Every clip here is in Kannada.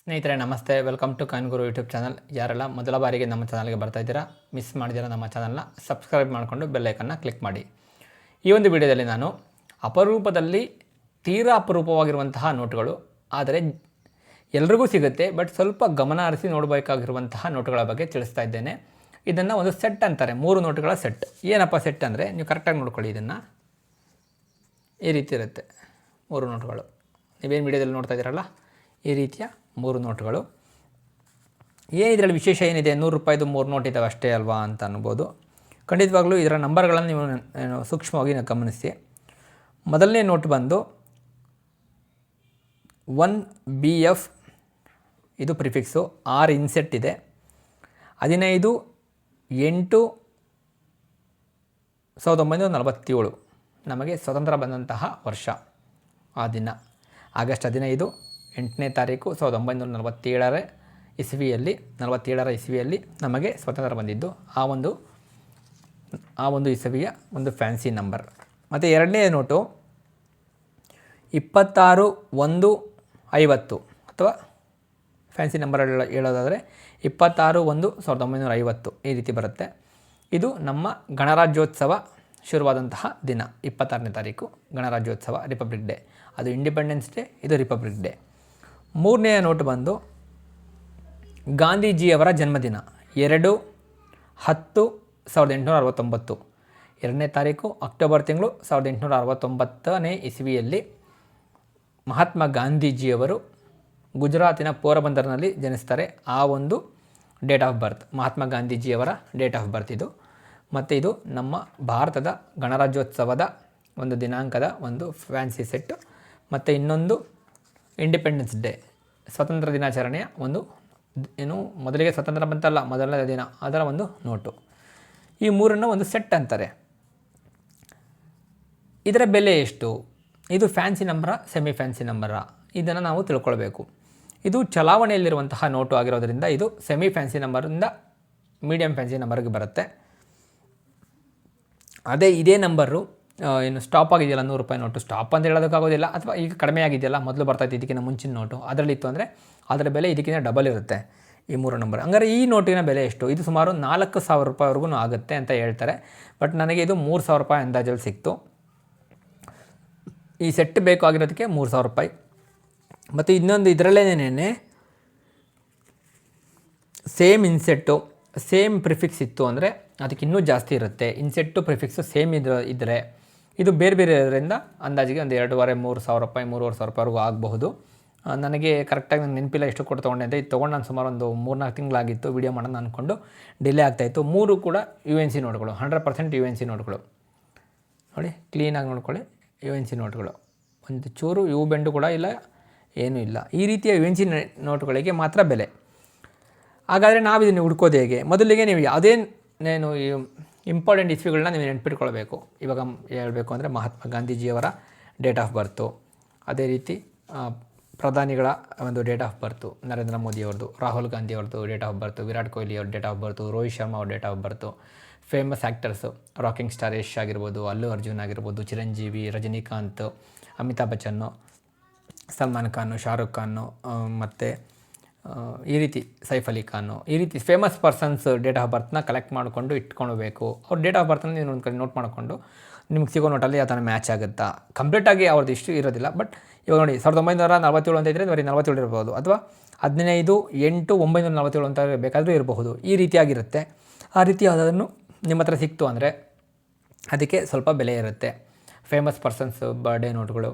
ಸ್ನೇಹಿತರೆ ನಮಸ್ತೆ, ವೆಲ್ಕಮ್ ಟು ಕಾಯಿನ್ಗುರು ಯೂಟ್ಯೂಬ್ ಚಾನಲ್. ಯಾರೆಲ್ಲ ಮೊದಲ ಬಾರಿಗೆ ನಮ್ಮ ಚಾನಲ್ಗೆ ಬರ್ತಾ ಇದ್ದೀರಾ, ಮಿಸ್ ಮಾಡಿದ್ದೀರಾ ನಮ್ಮ ಚಾನಲ್ನ ಸಬ್ಸ್ಕ್ರೈಬ್ ಮಾಡಿಕೊಂಡು ಬೆಲ್ಲೈಕನ್ನ ಕ್ಲಿಕ್ ಮಾಡಿ. ಈ ಒಂದು ವಿಡಿಯೋದಲ್ಲಿ ನಾನು ಅಪರೂಪದಲ್ಲಿ ತೀರಾ ಅಪರೂಪವಾಗಿರುವಂತಹ ನೋಟುಗಳು, ಆದರೆ ಎಲ್ರಿಗೂ ಸಿಗುತ್ತೆ ಬಟ್ ಸ್ವಲ್ಪ ಗಮನ ಹರಿಸಿ ನೋಡಬೇಕಾಗಿರುವಂತಹ ನೋಟುಗಳ ಬಗ್ಗೆ ತಿಳಿಸ್ತಾ ಇದ್ದೇನೆ. ಇದನ್ನು ಒಂದು ಸೆಟ್ ಅಂತಾರೆ, 3 ನೋಟುಗಳ ಸೆಟ್. ಏನಪ್ಪ ಸೆಟ್ ಅಂದರೆ, ನೀವು ಕರೆಕ್ಟಾಗಿ ನೋಡ್ಕೊಳ್ಳಿ, ಇದನ್ನು ಈ ರೀತಿ ಇರುತ್ತೆ 3 ನೋಟುಗಳು. ನೀವೇನು ವಿಡಿಯೋದಲ್ಲಿ ನೋಡ್ತಾ ಇದ್ದೀರಲ್ಲ, ಈ ರೀತಿಯ 3 ನೋಟುಗಳು. ಏನಿದರಲ್ಲಿ ವಿಶೇಷ ಏನಿದೆ, 100 ರೂಪಾಯಿದು 3 ನೋಟ್ ಇದ್ದಾವೆ ಅಷ್ಟೇ ಅಲ್ವಾ ಅಂತ ಅನ್ಬೋದು. ಖಂಡಿತವಾಗ್ಲೂ ಇದರ ನಂಬರ್ಗಳನ್ನು ನೀವು ಸೂಕ್ಷ್ಮವಾಗಿ ಗಮನಿಸಿ. ಮೊದಲನೇ ನೋಟ್ ಬಂದು 1BF, ಇದು ಪ್ರಿಫಿಕ್ಸು. 6 ಇನ್ಸೆಟ್ ಇದೆ. 15/8/1947 ನಮಗೆ ಸ್ವತಂತ್ರ ಬಂದಂತಹ ವರ್ಷ. ಆ ದಿನ ಆಗಸ್ಟ್ 15, 8ನೇ ತಾರೀಕು 1947 ಇಸವಿಯಲ್ಲಿ ನಮಗೆ ಸ್ವತಂತ್ರ ಬಂದಿದ್ದು. ಆ ಒಂದು ಇಸವಿಯ ಒಂದು ಫ್ಯಾನ್ಸಿ ನಂಬರ್. ಮತ್ತು ಎರಡನೇ ನೋಟು 26/1/50, ಅಥವಾ ಫ್ಯಾನ್ಸಿ ನಂಬರ್ ಹೇಳೋದಾದರೆ 26/1/1950 ಈ ರೀತಿ ಬರುತ್ತೆ. ಇದು ನಮ್ಮ ಗಣರಾಜ್ಯೋತ್ಸವ ಶುರುವಾದಂತಹ ದಿನ. 26ನೇ ತಾರೀಕು ಗಣರಾಜ್ಯೋತ್ಸವ, ರಿಪಬ್ಲಿಕ್ ಡೇ. ಅದು ಇಂಡಿಪೆಂಡೆನ್ಸ್ ಡೇ, ಇದು ರಿಪಬ್ಲಿಕ್ ಡೇ. ಮೂರನೆಯ ನೋಟು ಬಂದು ಗಾಂಧೀಜಿಯವರ ಜನ್ಮದಿನ 2/10/1869. 2ನೇ ತಾರೀಕು ಅಕ್ಟೋಬರ್ ತಿಂಗಳು 1869ನೇ ಇಸವಿಯಲ್ಲಿ ಮಹಾತ್ಮ ಗಾಂಧೀಜಿಯವರು ಗುಜರಾತಿನ ಪೋರಬಂದರ್ನಲ್ಲಿ ಜನಿಸ್ತಾರೆ. ಆ ಒಂದು ಡೇಟ್ ಆಫ್ ಬರ್ತ್, ಮಹಾತ್ಮ ಗಾಂಧೀಜಿಯವರ ಡೇಟ್ ಆಫ್ ಬರ್ತ್ ಇದು. ಮತ್ತು ಇದು ನಮ್ಮ ಭಾರತದ ಗಣರಾಜ್ಯೋತ್ಸವದ ಒಂದು ದಿನಾಂಕದ ಒಂದು ಫ್ಯಾನ್ಸಿ ಸೆಟ್ಟು. ಮತ್ತು ಇನ್ನೊಂದು ಇಂಡಿಪೆಂಡೆನ್ಸ್ ಡೇ, ಸ್ವತಂತ್ರ ದಿನಾಚರಣೆಯ ಒಂದು ಮೊದಲಿಗೆ ಸ್ವತಂತ್ರ ಬಂತಲ್ಲ ಮೊದಲನೇ ದಿನ, ಅದರ ಒಂದು ನೋಟು. ಈ ಮೂರನ್ನು ಒಂದು ಸೆಟ್ ಅಂತಾರೆ. ಇದರ ಬೆಲೆ ಎಷ್ಟು? ಇದು fancy number, semi fancy number? ಇದನ್ನು ನಾವು ತಿಳ್ಕೊಳ್ಬೇಕು. ಇದು ಚಲಾವಣೆಯಲ್ಲಿರುವಂತಹ ನೋಟು ಆಗಿರೋದ್ರಿಂದ ಇದು ಸೆಮಿ ಫ್ಯಾನ್ಸಿ ನಂಬರಿಂದ ಮೀಡಿಯಮ್ ಫ್ಯಾನ್ಸಿ ನಂಬರ್ಗೆ ಬರುತ್ತೆ. ಇದೇ ನಂಬರು ಏನು ಸ್ಟಾಪ್ ಆಗಿದೆಯಲ್ಲ, 100 ರೂಪಾಯಿ ನೋಟು, ಸ್ಟಾಪ್ ಅಂತ ಹೇಳೋದಕ್ಕಾಗೋದಿಲ್ಲ, ಅಥವಾ ಈಗ ಕಡಿಮೆ ಆಗಿದೆಯಲ್ಲ, ಮೊದಲು ಬರ್ತಾಯಿತ್ತು ಇದಕ್ಕಿಂತ ಮುಂಚಿನ ನೋಟು, ಅದರಲ್ಲಿತ್ತು ಅಂದರೆ ಅದರ ಬೆಲೆ ಇದಕ್ಕಿಂತ ಡಬಲ್ ಇರುತ್ತೆ ಈ 3 ನಂಬರ್. ಹಂಗಾರೆ ಈ ನೋಟಿನ ಬೆಲೆ ಎಷ್ಟು? ಇದು ಸುಮಾರು 4,000 ರೂಪಾಯಿವರೆಗೂ ಆಗುತ್ತೆ ಅಂತ ಹೇಳ್ತಾರೆ. ಬಟ್ ನನಗೆ ಇದು 3,000 ರೂಪಾಯಿ ಅಂದಾಜಲ್ಲಿ ಸಿಕ್ತು. ಈ ಸೆಟ್ ಬೇಕಾಗಿರೋದಕ್ಕೆ 3,000 ರೂಪಾಯಿ. ಮತ್ತು ಇನ್ನೊಂದು ಇದರಲ್ಲೇನೇನೆ ಸೇಮ್ ಇನ್ಸೆಟ್ಟು, ಸೇಮ್ ಪ್ರಿಫಿಕ್ಸ್ ಇತ್ತು ಅಂದರೆ ಅದಕ್ಕೆ ಇನ್ನೂ ಜಾಸ್ತಿ ಇರುತ್ತೆ. ಇನ್ಸೆಟ್ಟು ಪ್ರಿಫಿಕ್ಸು ಸೇಮ್ ಇದ್ದರೆ ಇದು ಬೇರೆ ಬೇರೆ ಇರೋದ್ರಿಂದ ಅಂದಾಜಿಗೆ ಒಂದು 2,500-3,000 ರೂಪಾಯಿ, 3,500 ರೂಪಾಯಿವರೆಗೂ ಆಗಬಹುದು. ನನಗೆ ಕರೆಕ್ಟಾಗಿ ನನ್ನ ನೆನಪಿಲ್ಲ ಎಷ್ಟು ಕೊಟ್ಟು ತೊಗೊಂಡೆ ಅಂತ. ಇದು ತೊಗೊಂಡು ನಾನು ಸುಮಾರು ಒಂದು 3-4 ತಿಂಗಳಾಗಿತ್ತು ವಿಡಿಯೋ ಮಾಡೋಣ ಅಂದ್ಕೊಂಡು, ಡಿಲೇ ಆಗ್ತಾಯಿತ್ತು. 3 ಕೂಡ UNC ನೋಟ್ಗಳು, 100% UNC ನೋಟ್ಗಳು. ನೋಡಿ, ಕ್ಲೀನಾಗಿ ನೋಡ್ಕೊಳ್ಳಿ, UNC ನೋಟ್ಗಳು. ಒಂದು ಚೂರು ಇವು ಬೆಂಡು ಕೂಡ ಇಲ್ಲ, ಏನೂ ಇಲ್ಲ. ಈ ರೀತಿಯ UNC ನೋಟುಗಳಿಗೆ ಮಾತ್ರ ಬೆಲೆ. ಹಾಗಾದರೆ ನಾವು ಇದನ್ನು ಹುಡ್ಕೋದು ಹೇಗೆ? ಮೊದಲಿಗೆ ನೀವು ಯಾವುದೇನೇನು ಇಂಪಾರ್ಟೆಂಟ್ ಇಸ್ವಿಗಳನ್ನ ನೀವು ನೆನ್ಪಿಟ್ಕೊಳ್ಬೇಕು. ಇವಾಗ ಹೇಳಬೇಕು ಅಂದರೆ ಮಹಾತ್ಮ ಗಾಂಧೀಜಿಯವರ ಡೇಟ್ ಆಫ್ ಬರ್ತು, ಅದೇ ರೀತಿ ಪ್ರಧಾನಿಗಳ ಒಂದು ಡೇಟ್ ಆಫ್ ಬರ್ತು, ನರೇಂದ್ರ ಮೋದಿಯವ್ರದ್ದು, ರಾಹುಲ್ ಗಾಂಧಿಯವ್ರದ್ದು date of birth, Virat Kohli ಅವ್ರ date of birth, Rohit Sharma ಅವ್ರ date of birth, famous actors rocking star Yash ಆಗಿರ್ಬೋದು, ಅಲ್ಲು ಅರ್ಜುನ್ ಆಗಿರ್ಬೋದು, ಚಿರಂಜೀವಿ, ರಜನಿಕಾಂತ್, ಅಮಿತಾಬ್ ಬಚ್ಚನ್ನು, ಸಲ್ಮಾನ್ ಖಾನು, ಶಾರುಖ್ ಖಾನು, ಮತ್ತು ಈ ರೀತಿ ಸೈಫ್ ಅಲಿ ಖಾನು, ಈ ರೀತಿ ಫೇಮಸ್ ಪರ್ಸನ್ಸ್ ಡೇಟ್ ಆಫ್ ಬರ್ತ್ನ ಕಲೆಕ್ಟ್ ಮಾಡಿಕೊಂಡು ಇಟ್ಕೊಳ್ಬೇಕು. ಅವ್ರ ಡೇಟ್ ಆಫ್ ಬರ್ತನ್ನ ನೀವು ಒಂದು ಕಡೆ ನೋಟ್ ಮಾಡಿಕೊಂಡು ನಿಮ್ಗೆ ಸಿಗೋ ನೋಟಲ್ಲಿ ಯಾವ ಥರ ಮ್ಯಾಚ್ ಆಗುತ್ತಾ. ಕಂಪ್ಲೀಟಾಗಿ ಅವ್ರದ್ದು ಇಷ್ಟು ಇರೋದಿಲ್ಲ. ಬಟ್ ಇವಾಗ ನೋಡಿ, 1947 ಅಂತ ಇದ್ದರೆ ಬರೀ 47 ಇರ್ಬೋದು, ಅಥವಾ 15/8/1947 ಅಂತ ಬೇಕಾದರೂ ಇರಬಹುದು. ಈ ರೀತಿಯಾಗಿರುತ್ತೆ. ಆ ರೀತಿ ಯಾವುದಾದ್ರೂ ನಿಮ್ಮ ಹತ್ರ ಸಿಕ್ತು ಅಂದರೆ ಅದಕ್ಕೆ ಸ್ವಲ್ಪ ಬೆಲೆ ಇರುತ್ತೆ. ಫೇಮಸ್ ಪರ್ಸನ್ಸ್ ಬರ್ಡೇ ನೋಟ್ಗಳು,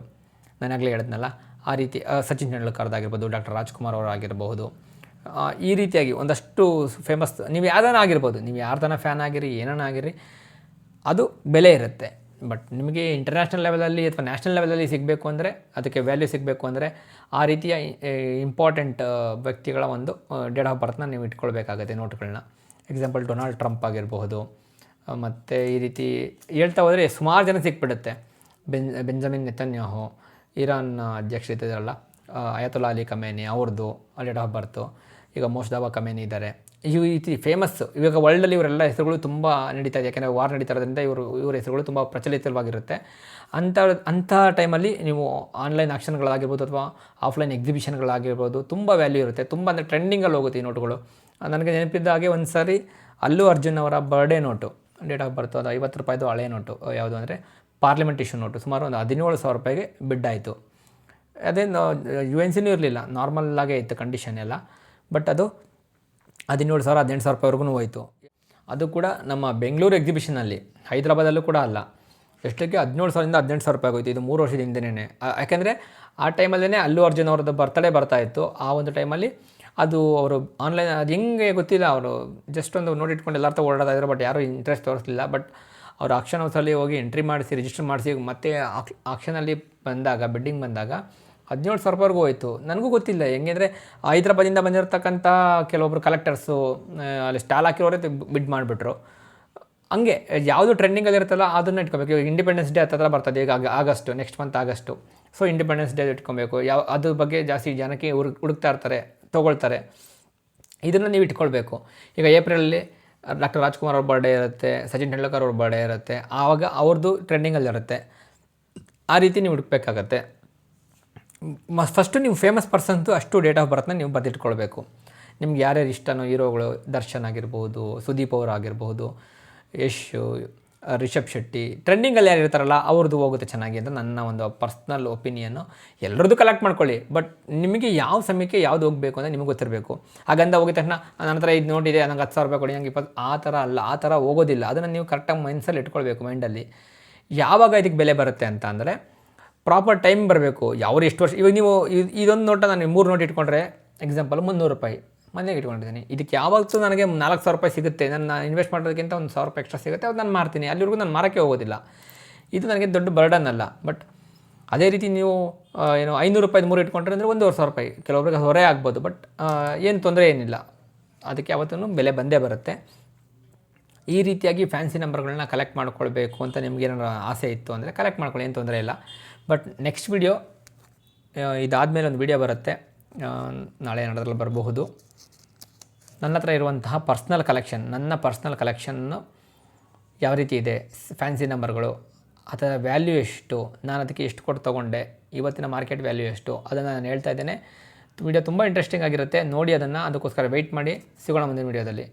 ನಾನಾಗಲೇ ಹೇಳಿದ್ನಲ್ಲ, ಆ ರೀತಿ ಸಚಿನ್ ತೆಂಡೂಲ್ಕರ್ದಾಗಿರ್ಬೋದು, ಡಾಕ್ಟರ್ ರಾಜ್ಕುಮಾರ್ ಅವರಾಗಿರ್ಬಹುದು. ಈ ರೀತಿಯಾಗಿ ಒಂದಷ್ಟು ಫೇಮಸ್, ನೀವು ಯಾವ್ದಾನ ಆಗಿರ್ಬೋದು, ನೀವು ಯಾರ್ದಾನ ಫ್ಯಾನ್ ಆಗಿರಿ, ಏನಾನ ಆಗಿರಿ, ಅದು ಬೆಲೆ ಇರುತ್ತೆ. ಬಟ್ ನಿಮಗೆ ಇಂಟರ್ನ್ಯಾಷನಲ್ ಲೆವೆಲಲ್ಲಿ ಅಥವಾ ನ್ಯಾಷನಲ್ ಲೆವೆಲಲ್ಲಿ ಸಿಗಬೇಕು ಅಂದರೆ, ಅದಕ್ಕೆ ವ್ಯಾಲ್ಯೂ ಸಿಗಬೇಕು ಅಂದರೆ ಆ ರೀತಿಯ ಇಂಪಾರ್ಟೆಂಟ್ ವ್ಯಕ್ತಿಗಳ ಒಂದು ಡೇಟ್ ಆಫ್ ಬರ್ತ್ನ ನೀವು ಇಟ್ಕೊಳ್ಬೇಕಾಗತ್ತೆ ನೋಟ್ಗಳನ್ನ. ಎಕ್ಸಾಂಪಲ್ ಡೊನಾಲ್ಡ್ ಟ್ರಂಪ್ ಆಗಿರಬಹುದು. ಮತ್ತು ಈ ರೀತಿ ಹೇಳ್ತಾ ಹೋದರೆ ಸುಮಾರು ಜನ ಸಿಕ್ಬಿಡುತ್ತೆ. ಬೆಂಜಮಿನ್ ನೆತನ್ಯಾಹು, ಇರಾನ್ ಅಧ್ಯಕ್ಷರಿದ್ದಾರಲ್ಲ, ಅಯತುಲ್ಲಾ ಅಲಿ ಖಮೇನಿ, ಅವ್ರದ್ದು ಡೇಟ್ ಆಫ್ ಬರ್ತು. ಈಗ ಮೋಸ್ದಾಬಾ ಖಮೇನಿ ಇದ್ದಾರೆ, ಈ ರೀತಿ ಫೇಮಸ್. ಇವಾಗ ವರ್ಲ್ಡಲ್ಲಿ ಇವರೆಲ್ಲ ಹೆಸರುಗಳು ತುಂಬ ನಡೀತಾ ಇದೆ, ಯಾಕೆಂದರೆ ವಾರ್ ನಡೀತಾ ಇರೋದ್ರಿಂದ ಇವ್ರ ಹೆಸರುಗಳು ತುಂಬ ಪ್ರಚಲಿತವಾಗಿರುತ್ತೆ. ಅಂಥ ಟೈಮಲ್ಲಿ ನೀವು ಆನ್ಲೈನ್ ಆಕ್ಷನ್ಗಳಾಗಿರ್ಬೋದು ಅಥವಾ ಆಫ್ಲೈನ್ ಎಕ್ಸಿಬಿಷನ್ಗಳಾಗಿರ್ಬೋದು ತುಂಬ ವ್ಯಾಲ್ಯೂ ಇರುತ್ತೆ, ತುಂಬ ಅಂದರೆ ಟ್ರೆಂಡಿಂಗಲ್ಲಿ ಹೋಗುತ್ತೆ ಈ ನೋಟುಗಳು. ನನಗೆ ನೆನಪಿದ್ದ ಹಾಗೆ ಒಂದು ಸಾರಿ ಅಲ್ಲು ಅರ್ಜುನ್ ಅವರ ಬರ್ಡೇ ನೋಟು, ಡೇಟ್ ಆಫ್ ಬರ್ತು, ಅದು 50 ರೂಪಾಯಿದು ಹಳೆ ನೋಟು, ಯಾವುದು ಅಂದರೆ ಪಾರ್ಲಿಮೆಂಟ್ ಇಶ್ಯೂ ನೋಟು, ಸುಮಾರು ಒಂದು 17,000 ರೂಪಾಯಿಗೆ ಬಿಡ್ಡಾಯಿತು. ಅದೇನು UNCನೂ ಇರಲಿಲ್ಲ, ನಾರ್ಮಲ್ಲಾಗೇ ಇತ್ತು ಕಂಡೀಷನ್ ಎಲ್ಲ, ಬಟ್ ಅದು 17,000 18,000 ರೂಪಾಯಿವರೆಗೂ ಹೋಯಿತು. ಅದು ಕೂಡ ನಮ್ಮ ಬೆಂಗಳೂರು ಎಕ್ಸಿಬಿಷನಲ್ಲಿ, ಹೈದರಾಬಾದಲ್ಲೂ ಕೂಡ ಅಲ್ಲ. ಎಷ್ಟಕ್ಕೆ 17,000ದಿಂದ 18,000 ರೂಪಾಯಿ ಹೋಯಿತು. ಇದು 3 ವರ್ಷದ ಹಿಂದೆನೇ. ಯಾಕೆಂದರೆ ಆ ಟೈಮಲ್ಲೇ ಅಲ್ಲು ಅರ್ಜುನ್ ಅವ್ರದ್ದು ಬರ್ತಡೇ ಬರ್ತಾಯಿತ್ತು. ಆ ಒಂದು ಟೈಮಲ್ಲಿ ಅದು ಅವರು ಆನ್ಲೈನ್ ಅದು ಹೆಂಗೆ ಗೊತ್ತಿಲ್ಲ, ಅವರು ಜಸ್ಟ್ ಒಂದು ನೋಡಿ ಇಟ್ಕೊಂಡು ಎಲ್ಲರ ಓಡಾಡ್ತಾ ಇದ್ರು, ಬಟ್ ಯಾರೂ ಇಂಟ್ರೆಸ್ಟ್ ತೋರಿಸಲಿಲ್ಲ. ಬಟ್ ಅವರು ಆಕ್ಷನ್ ಹೌಸಲ್ಲಿ ಹೋಗಿ ಎಂಟ್ರಿ ಮಾಡಿಸಿ ರಿಜಿಸ್ಟರ್ ಮಾಡಿಸಿ ಮತ್ತೆ ಆಕ್ಷನಲ್ಲಿ ಬಂದಾಗ ಬಿಡ್ಡಿಂಗ್ ಬಂದಾಗ 17,000 ರೂಪಾಯಿವರೆಗೂ ಹೋಯಿತು. ನನಗೂ ಗೊತ್ತಿಲ್ಲ ಹೆಂಗೆ ಅಂದರೆ ಹೈದ್ರಾಬಾದಿಂದ ಬಂದಿರತಕ್ಕಂಥ ಕೆಲವೊಬ್ಬರು ಕಲೆಕ್ಟರ್ಸು ಅಲ್ಲಿ ಸ್ಟಾಲ್ ಹಾಕಿರೋರೇ ಬಿಡ್ ಮಾಡಿಬಿಟ್ರು. ಹಂಗೆ ಯಾವುದು ಟ್ರೆಂಡಿಂಗಲ್ಲಿ ಇರುತ್ತಲ್ಲ ಅದನ್ನು ಇಟ್ಕೊಬೇಕು. ಇವಾಗ ಇಂಡಿಪೆಂಡೆನ್ಸ್ ಡೇ ಹತ್ತಿರ ಬರ್ತದೆ, ಈಗ August, next month August. So independence day ಇಟ್ಕೊಬೇಕು. ಅದ್ರ ಬಗ್ಗೆ ಜಾಸ್ತಿ ಜನಕ್ಕೆ ಹುಡುಕ್ತಾ ಇರ್ತಾರೆ, ತೊಗೊಳ್ತಾರೆ. ಇದನ್ನು ನೀವು ಇಟ್ಕೊಳ್ಬೇಕು. ಈಗ ಏಪ್ರಿಲಲ್ಲಿ ಡಾಕ್ಟರ್ ರಾಜ್ಕುಮಾರ್ ಅವ್ರ ಬರ್ಡೇ ಇರುತ್ತೆ, ಸಚಿನ್ ತೆಂಡೂಲ್ಕರ್ ಅವ್ರ ಬರ್ಡೇ ಇರುತ್ತೆ, ಆವಾಗ ಅವ್ರದ್ದು ಟ್ರೆಂಡಿಂಗಲ್ಲಿರುತ್ತೆ. ಆ ರೀತಿ ನೀವು ಹುಡುಕಬೇಕಾಗತ್ತೆ. ಫಸ್ಟು ನೀವು ಫೇಮಸ್ ಪರ್ಸನ್ದು ಅಷ್ಟು ಡೇಟ್ ಆಫ್ ಬರ್ತ್ನ ನೀವು ಬರೆದಿಟ್ಕೊಳ್ಬೇಕು. ನಿಮ್ಗೆ ಯಾರ್ಯಾರು ಇಷ್ಟನೋ ಹೀರೋಗಳು, ದರ್ಶನ್ ಆಗಿರ್ಬೋದು, ಸುದೀಪ್ ಅವರು ಆಗಿರ್ಬೋದು, ಯಶ್, ರಿಷಬ್ ಶೆಟ್ಟಿ, ಟ್ರೆಂಡಿಂಗಲ್ಲಿ ಯಾರು ಇರ್ತಾರಲ್ಲ ಅವ್ರದ್ದು ಹೋಗುತ್ತೆ ಚೆನ್ನಾಗಿ ಅಂತ ನನ್ನ ಒಂದು ಪರ್ಸ್ನಲ್ ಒಪಿನಿಯನ್ನು. ಎಲ್ಲರದ್ದು ಕಲೆಕ್ಟ್ ಮಾಡ್ಕೊಳ್ಳಿ, ಬಟ್ ನಿಮಗೆ ಯಾವ ಸಮಯಕ್ಕೆ ಯಾವ್ದು ಹೋಗಬೇಕು ಅಂತ ನಿಮಗೆ ಗೊತ್ತಿರಬೇಕು. ಹಾಗಂತ ಹೋಗಿದ ತಕ್ಷಣ ನನ್ನ ಹತ್ರ ಇದು ನೋಟಿದೆ, ನಂಗೆ 10,000 ರೂಪಾಯಿ ಕೊಡಿ, ನಂಗೆ 20, ಆ ಥರ ಅಲ್ಲ, ಆ ಥರ ಹೋಗೋದಿಲ್ಲ. ಅದನ್ನು ನೀವು ಕರೆಕ್ಟಾಗಿ ಮೈಂಡ್ಸಲ್ಲಿ ಇಟ್ಕೊಳ್ಬೇಕು. ಮೈಂಡಲ್ಲಿ ಯಾವಾಗ ಇದಕ್ಕೆ ಬೆಲೆ ಬರುತ್ತೆ ಅಂತ ಅಂದರೆ ಪ್ರಾಪರ್ ಟೈಮ್ ಬರಬೇಕು. ಯಾವ್ರು ಎಷ್ಟು ವರ್ಷ, ಇವಾಗ ನೀವು ಇದೊಂದು ನೋಟ ನಾನು 3 ನೋಟ್ ಇಟ್ಕೊಂಡ್ರೆ ಎಕ್ಸಾಂಪಲ್ 300 ರೂಪಾಯಿ ಮನೆಗೆ ಇಟ್ಕೊಂಡಿದ್ದೀನಿ. ಇದಕ್ಕೆ ಯಾವತ್ತೂ ನನಗೆ 4,000 ರೂಪಾಯಿ ಸಿಗುತ್ತೆ, ನನ್ನ ಇನ್ವೆಸ್ಟ್ ಮಾಡೋದಕ್ಕಿಂತ ಒಂದು 1,000 ರೂಪಾಯಿ ಎಕ್ಸ್ಟ್ರಾ ಸಿಗುತ್ತೆ, ಅದು ನಾನು ಮಾರ್ತೀನಿ. ಅಲ್ಲಿವರೆಗೂ ನಾನು ಮಾರೋಕ್ಕೆ ಹೋಗೋದಿಲ್ಲ. ಇದು ನನಗೆ ದೊಡ್ಡ ಬರ್ಡನ್ ಅಲ್ಲ. ಬಟ್ ಅದೇ ರೀತಿ ನೀವು 500 ರೂಪಾಯಿದು 3 ಇಟ್ಕೊಂಡ್ರೆ ಅಂದರೆ 1,500 ರೂಪಾಯಿ ಕೆಲವೊಬ್ರಿಗೆ ಹೊರೆ ಆಗ್ಬೋದು. ಬಟ್ ಏನು ತೊಂದರೆ ಏನಿಲ್ಲ, ಅದಕ್ಕೆ ಯಾವತ್ತೂ ಬೆಲೆ ಬಂದೇ ಬರುತ್ತೆ. ಈ ರೀತಿಯಾಗಿ ಫ್ಯಾನ್ಸಿ ನಂಬರ್ಗಳನ್ನ ಕಲೆಕ್ಟ್ ಮಾಡ್ಕೊಳ್ಬೇಕು ಅಂತ ನಿಮ್ಗೆ ಏನಾರು ಆಸೆ ಇತ್ತು ಅಂದರೆ ಕಲೆಕ್ಟ್ ಮಾಡ್ಕೊಳ್ಳಿ, ಏನು ತೊಂದರೆ ಇಲ್ಲ. ಬಟ್ ನೆಕ್ಸ್ಟ್ ವಿಡಿಯೋ ಇದಾದಮೇಲೆ ಒಂದು ವಿಡಿಯೋ ಬರುತ್ತೆ, ನಾಳೆ ನಾಡದ್ರಲ್ಲಿ ಬರಬಹುದು. ನನ್ನ ಹತ್ರ ಇರುವಂತಹ ನನ್ನ ಪರ್ಸ್ನಲ್ ಕಲೆಕ್ಷನ್ನು ಯಾವ ರೀತಿ ಇದೆ, ಫ್ಯಾನ್ಸಿ ನಂಬರ್ಗಳು, ಅದರ ವ್ಯಾಲ್ಯೂ ಎಷ್ಟು, ನಾನು ಅದಕ್ಕೆ ಎಷ್ಟು ಕೊಟ್ಟು ತೊಗೊಂಡೆ, ಇವತ್ತಿನ ಮಾರ್ಕೆಟ್ ವ್ಯಾಲ್ಯೂ ಎಷ್ಟು, ಅದನ್ನು ನಾನು ಹೇಳ್ತಾ ಇದ್ದೇನೆ. ವಿಡಿಯೋ ತುಂಬ ಇಂಟ್ರೆಸ್ಟಿಂಗ್ ಆಗಿರುತ್ತೆ, ನೋಡಿ ಅದನ್ನು. ಅದಕ್ಕೋಸ್ಕರ ವೆಯ್ಟ್ ಮಾಡಿ, ಸಿಗೋಣ ಮುಂದಿನ ವಿಡಿಯೋದಲ್ಲಿ.